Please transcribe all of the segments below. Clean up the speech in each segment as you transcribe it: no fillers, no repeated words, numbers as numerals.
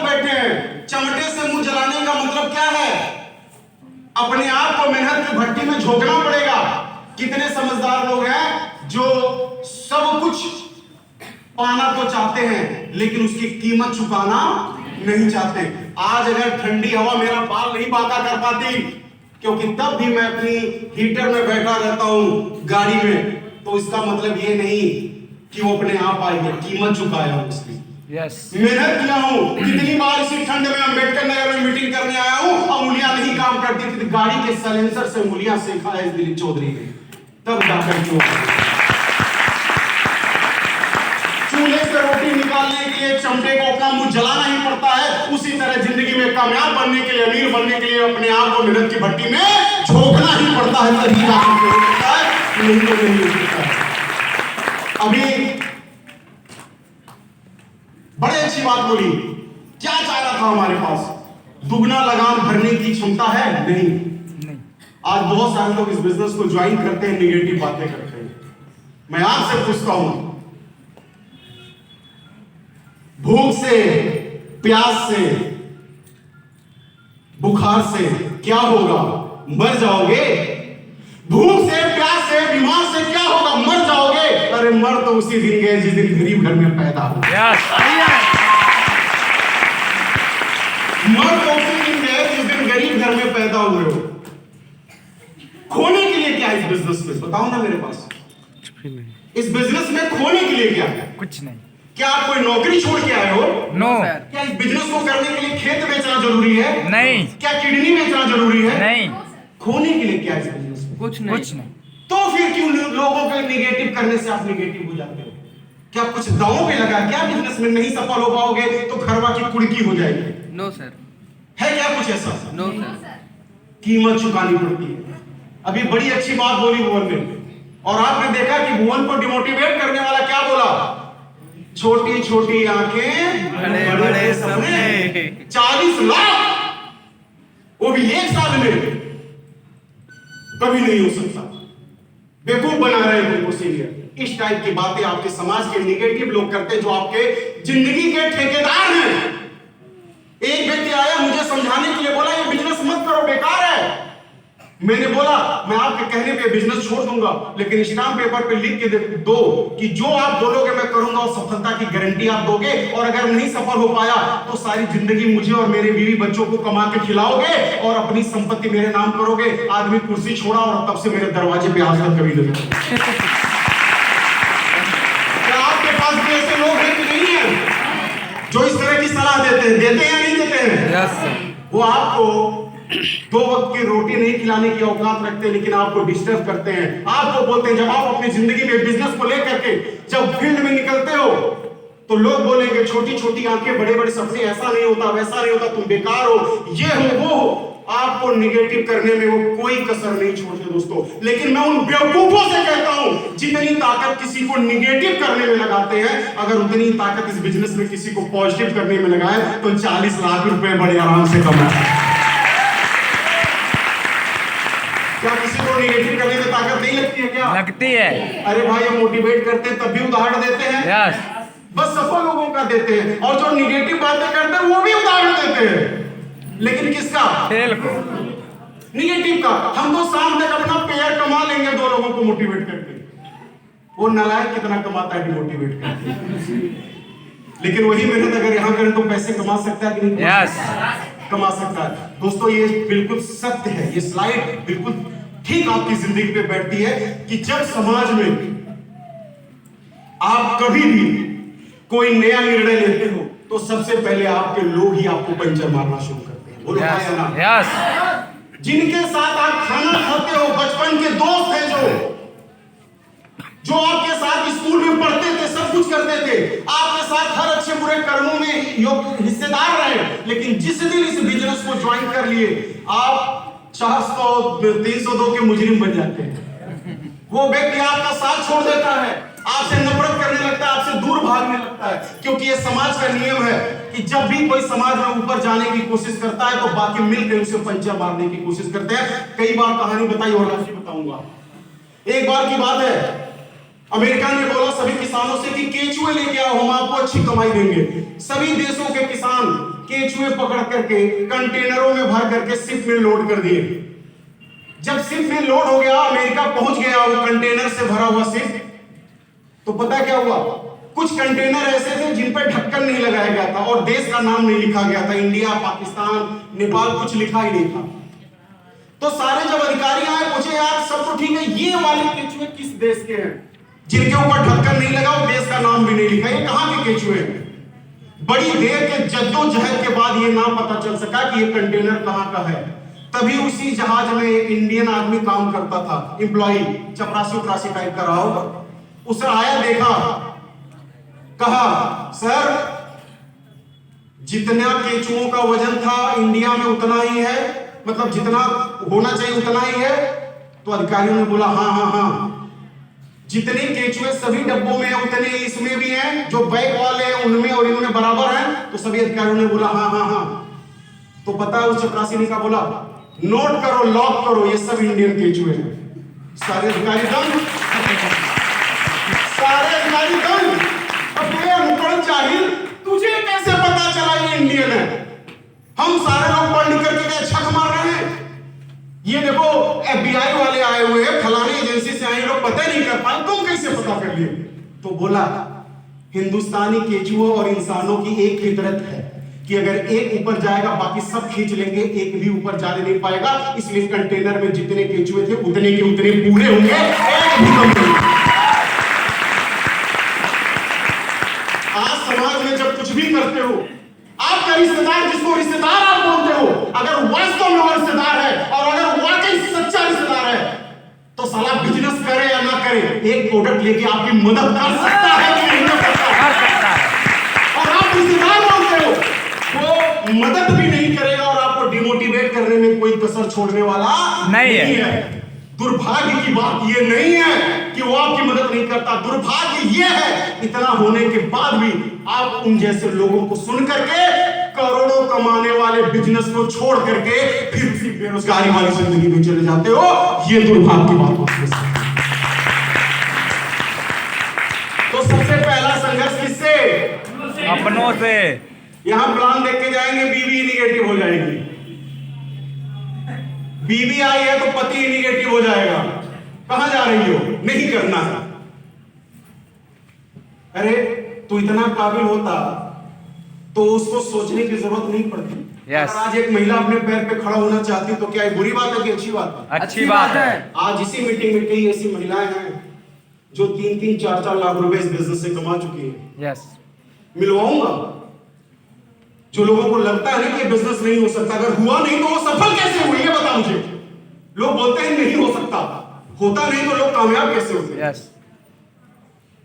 बैठे हैं। चमटे से मुंह जलाने का मतलब क्या है? अपने आप को मेहनत की भट्टी में झोंकना पड़ेगा। कितने समझदार लोग हैं जो सब कुछ पाना तो चाहते हैं लेकिन उसकी कीमत चुकाना नहीं चाहते। आज अगर ठंडी हवा मेरा बाल नहीं बांका कर पाती, क्योंकि तब भी मैं अपनी हीटर में बैठा रहता हूं गाड़ी में, तो इसका मतलब ये नहीं कि वो अपने आप आएगी, कीमत चुकाया हूं उसकी। मेहनत किया हूं। कितनी बार इसी ठंड में अम्बेडकर नगर में मीटिंग करने आया हूं, उंगलियां नहीं काम करती थी, गाड़ी के साइलेंसर से उंगलियां सीखा है दिलीप चौधरी ने, तब जाकर क्यों। चूल्हे से रोटी निकालने के लिए चमटे को अपना मुंह जलाना ही पड़ता है। उसी तरह जिंदगी में कामयाब बनने के लिए, अमीर बनने के लिए अपने आप को मेहनत की भट्टी में झोंकना ही पड़ता है, तभी जाकर हो सकता है, नहीं तो नहीं हो सकता। अभी बड़े अच्छी बात बोली। क्या चाह रहा था हमारे पास? दुगना लगाम भरने की क्षमता है? नहीं। आज बहुत सारे लोग इस बिजनेस को ज्वाइन करते हैं, निगेटिव बातें करते हैं। मैं आपसे पूछता हूं, भूख से, प्यास से, बुखार से क्या होगा? मर जाओगे। भूख से, प्यास से, बीमार से क्या होगा? मर जाओगे। अरे मर तो उसी दिन गए जिस दिन गरीब घर में पैदा हो। मर तो उसी दिन गए जिस दिन गरीब घर में पैदा हुए हो। खोने के लिए क्या इस बिजनेस में? बताओ ना मेरे पास। इस बिजनेस में खोने के लिए क्या है? कुछ नहीं। क्या आप कोई नौकरी छोड़ के आए हो? नो। क्या इस बिजनेस को करने के लिए खेत बेचना जरूरी है? नहीं। क्या किडनी बेचना जरूरी है? नहीं। खोने के लिए क्या है इस बिजनेस में? कुछ नहीं। तो फिर क्यों लोगों को निगेटिव करने से आप निगेटिव हो जाते हो? क्या कुछ दांव पे लगा? क्या बिजनेस में नहीं सफल हो पाओगे तो घरवा की कुड़की हो जाएगी? No sir. है क्या कुछ ऐसा? No sir. कीमत चुकानी पड़ती है। अभी बड़ी अच्छी बात बोली भुवन ने, और आपने देखा कि भुवन को डिमोटिवेट करने वाला क्या बोला? छोटी छोटी आंखें, बड़े बड़े सपने। 40 लाख वो भी एक साल में, कभी नहीं हो सकता। बेवकूफ बना रहे हैं तुमको सीनियर। इस टाइप की बातें आपके समाज के निगेटिव लोग करते हैं, जो आपके जिंदगी के ठेकेदार हैं। एक व्यक्ति आया मुझे समझाने के लिए, बोला ये बिजनेस मत करो, बेकार है। मैंने बोला मैं आपके कहने पे बिजनेस छोड़ दूंगा, लेकिन स्टाम्प पेपर पे लिख के दो कि जो आप बोलोगे मैं करूंगा, और सफलता की गारंटी आप दोगे। और अगर नहीं सफल हो पाया तो सारी जिंदगी मुझे और मेरे बीवी बच्चों को कमा के खिलाओगे और अपनी संपत्ति मेरे नाम करोगे। आदमी कुर्सी छोड़ा और तब से मेरे दरवाजे पे आज तक कभी नहीं लगा। क्या आपके पास भी ऐसे लोग हैं कि नहीं है जो इस तरह की सलाह देते हैं? देते हैं या नहीं देते हैं? यस। वो आपको 2 वक्त की रोटी नहीं खिलाने की औकात रखते हैं, लेकिन आपको डिस्टर्ब करते हैं। आपको बोलते हैं, जब आप अपनी जिंदगी में बिजनेस को लेकर के जब फील्ड में निकलते हो तो लोग बोलेंगे छोटी छोटी आंखें, बड़े बड़े सपने, ऐसा नहीं होता, वैसा नहीं होता, तुम बेकार हो, ये हो वो हो। आपको निगेटिव करने में वो कोई कसर नहीं छोड़ते दोस्तों। लेकिन मैं उन बेवकूफों से कहता हूं, जितनी ताकत किसी को निगेटिव करने में लगाते हैं, अगर उतनी ताकत इस बिजनेस में किसी को पॉजिटिव करने में लगाए तो 40 लाख रुपए बड़े आराम से कमाए। क्या किसी को निगेटिव करने में ताकत नहीं लगती है? क्या लगती है? अरे भाई हम मोटिवेट करते हैं तब भी उदाहरण देते हैं। यस। बस सफल लोगों का देते हैं, और जो निगेटिव बातें करते हैं वो भी उदाहरण देते हैं। लेकिन किसका? फेल को, निगेटिव का। हम तो शाम तक अपना पेयर कमा लेंगे 2 लोगों को मोटिवेट करके। वो नालायक कितना कमाता है डिमोटिवेट करके। लेकिन वही मेहनत अगर यहां करें तो पैसे कमा सकता है कि नहीं? यस, कमा सकता है। दोस्तों ये बिल्कुल सत्य है। ये स्लाइड बिल्कुल ठीक आपकी जिंदगी पे बैठती है कि जब समाज में आप कभी भी कोई नया निर्णय लेते हो तो सबसे पहले आपके लोग ही आपको पंचर मारना शुरू करते हैं। बोलो yes, ना? yes. जिनके साथ आप खाना खाते हो, बचपन के दोस्त हैं, जो आपके साथ स्कूल में पढ़ते थे, सब कुछ करते थे, आपके साथ हर अच्छे बुरे कर्मों में हिस्सेदार रहे, लेकिन जिस दिन इस बिजनेस को ज्वाइन कर लिए आप 400 302 के मुजरिम बन जाते हैं। वो व्यक्ति आपका साथ छोड़ देता है, आपसे नफरत करने लगता है, आपसे दूर भागने लगता है, क्योंकि ये समाज का नियम है कि जब भी कोई समाज में ऊपर जाने की कोशिश करता है तो बाकी मिलकर उसे पंचर मारने की कोशिश करते हैं। कई बार कहानी बताई और आपसे बताऊंगा। एक बार की बात है, अमेरिका ने बोला सभी किसानों से कि केचुए लेके आओ, हम आपको अच्छी कमाई देंगे। सभी देशों के किसान केचुए केचुए पकड़ करके कंटेनरों में भर करके शिप में लोड कर दिए। जब शिप में लोड हो गया, अमेरिका पहुंच गया वो कंटेनर से भरा हुआ शिप, तो पता क्या हुआ, कुछ कंटेनर ऐसे थे जिन पर ढक्कन नहीं लगाया गया था और देश का नाम नहीं लिखा गया था, इंडिया, पाकिस्तान, नेपाल, कुछ लिखा ही नहीं था। तो सारे जब अधिकारी आए पूछे, यार सब तो ठीक है, ये वाले केचुए किस देश के हैं जिनके ऊपर ढक्कन नहीं लगा और देश का नाम भी नहीं लिखा, ये कहां के केचुए हैं? बड़ी देर के जद्दोजहद के बाद ये नाम पता चल सका कि ये कंटेनर कहां का है। तभी उसी जहाज में एक इंडियन आदमी काम करता था, एम्प्लॉई, चपरासी टाइप का रहा होगा। उसे आया, देखा, कहा, सर जितना केचुओं का वजन था इंडिया में उतना ही है, मतलब जितना होना चाहिए उतना ही है। तो अधिकारियों ने बोला हाँ, जितने केचुए सभी डब्बों में है उतने इसमें भी हैं, जो बैग वाले हैं उनमें और इनमें बराबर हैं। तो सभी अधिकारियों ने बोला हाँ। तो पता है उस चपरासी ने कहा, बोला नोट करो, लॉक करो, ये सब इंडियन केचुए हैं। सारे अधिकारी दंग, सारे अधिकारी दंग। अब ये अनपढ़ जाहिल, तुझे कैसे पता चला ये इंडियन है? हम सारे लोग पढ़ लिख करके छक मार रहे हैं। ये देखो FBI वाले आए हुए हैं, फलानी एजेंसी से आए लोग, पता नहीं कर पाए, तुम कैसे पता कर लिए? तो बोला हिंदुस्तानी केचुओं और इंसानों की एक फितरत है कि अगर एक ऊपर जाएगा बाकी सब खींच लेंगे, एक भी ऊपर जाने नहीं पाएगा, इसलिए कंटेनर में जितने केचुए थे उतने के उतने पूरे होंगे, एक भी कम नहीं। आज समाज में जब कुछ भी करते हो, आपका रिश्तेदार जिसको रिश्तेदार आप बोलते हो, अगर वास्तव में वो रिश्तेदार है और अगर वाकई सच्चा रिश्तेदार है, तो साला बिजनेस करे या ना करे, एक प्रोडक्ट लेके आपकी मदद कर सकता है कि नहीं कर सकता है। और आप रिश्तेदार बोलते हो, वो मदद भी नहीं करेगा और आपको डिमोटिवेट करने में कोई कसर छोड़ने वाला नहीं है। दुर्भाग्य की बात ये नहीं है कि वो आपकी मदद नहीं करता, दुर्भाग्य ये है इतना होने के बाद भी आप उन जैसे लोगों को सुन करके करोड़ों कमाने वाले बिजनेस को छोड़ करके फिर उसी बेरोजगारी वाली जिंदगी में चले जाते हो। ये दुर्भाग्य की बात होती है। तो सबसे पहला संघर्ष किससे? अपनों से। यहां प्लान देख के जाएंगे, बीवी निगेटिव हो जाएगी। बीवी आई है तो पति निगेटिव हो जाएगा, कहां जा रही हो, नहीं करना है। अरे तू इतना काबिल होता तो उसको सोचने की जरूरत नहीं पड़ती। yes. आज एक महिला अपने पैर पे खड़ा होना चाहती तो क्या ये बुरी बात है कि अच्छी बात है? अच्छी बात है। आज इसी मीटिंग में कई ऐसी महिलाएं हैं जो 3-3, 4-4 लाख रुपए इस बिजनेस से कमा चुकी हैं। yes. मिलवाऊंगा। जो लोगों को लगता है ना कि बिजनेस नहीं हो सकता, अगर हुआ नहीं तो वो सफल कैसे हुई है बता मुझे। लोग बोलते हैं नहीं हो सकता, होता नहीं तो लोग कामयाब कैसे होते हैं? yes.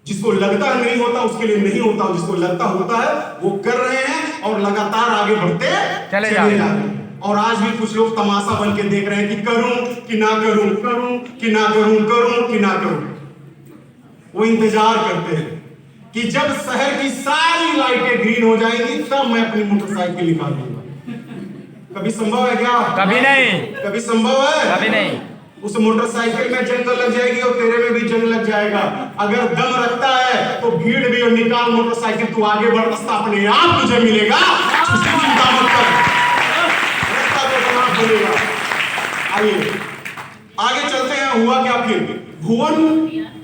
जिसको लगता है नहीं होता उसके लिए नहीं होता, जिसको लगता होता है वो कर रहे हैं और लगातार आगे बढ़ते चले जा रहे हैं। और आज भी कुछ लोग तमाशा बन के देख रहे हैं कि करूं कि ना करूं, करूं कि ना करूं, करूं कि ना करूं। वो इंतजार करते हैं कि जब शहर की सारी लाइटें ग्रीन हो जाएंगी तब मैं अपनी मोटरसाइकिल निकालूंगा। कभी संभव है क्या? कभी नहीं। कभी संभव है? कभी नहीं। उस मोटरसाइकिल में जंग लग जाएगी और तेरे में भी जंग लग जाएगा। अगर दम रखता है तो भीड़ भी और निकाल मोटरसाइकिल, तू आगे बढ़, रास्ता अपने आप तुझे मिलेगा, उसकी चिंता मत कर, रास्ता तो अपना आप बनेगा। आइए आगे चलते हैं। हुआ क्या फिर? भुवन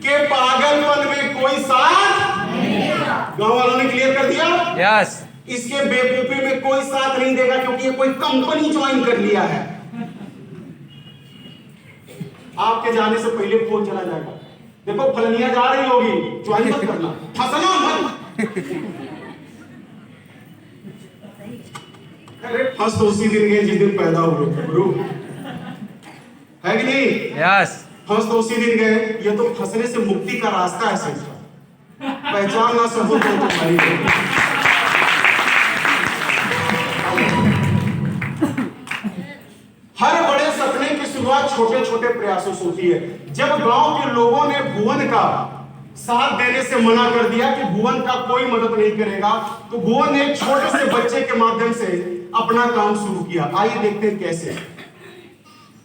के पागलपन में कोई साथ, गांव वालों ने क्लियर कर दिया। yes. इसके बेवकूफी में कोई साथ नहीं देगा क्योंकि ये कोई कंपनी ज्वाइन कर लिया है। आपके जाने से पहले फोन चला जाएगा, देखो फलनिया जा रही होगी, ज्वाइन मत करना, फंसना मत। अरे फंस तो उसी दिन गए जिस दिन पैदा हुए, गुरु है कि नहीं? yes. फंस तो उसी दिन गए। ये तो फंसने से मुक्ति का रास्ता है सर, पहचान ना सको तो भाई। हर बड़े सपने की शुरुआत छोटे छोटे प्रयासों से होती है। जब गांव के लोगों ने भुवन का साथ देने से मना कर दिया कि भुवन का कोई मदद नहीं करेगा, तो भुवन ने एक छोटे से बच्चे के माध्यम से अपना काम शुरू किया। आइए देखते हैं कैसे।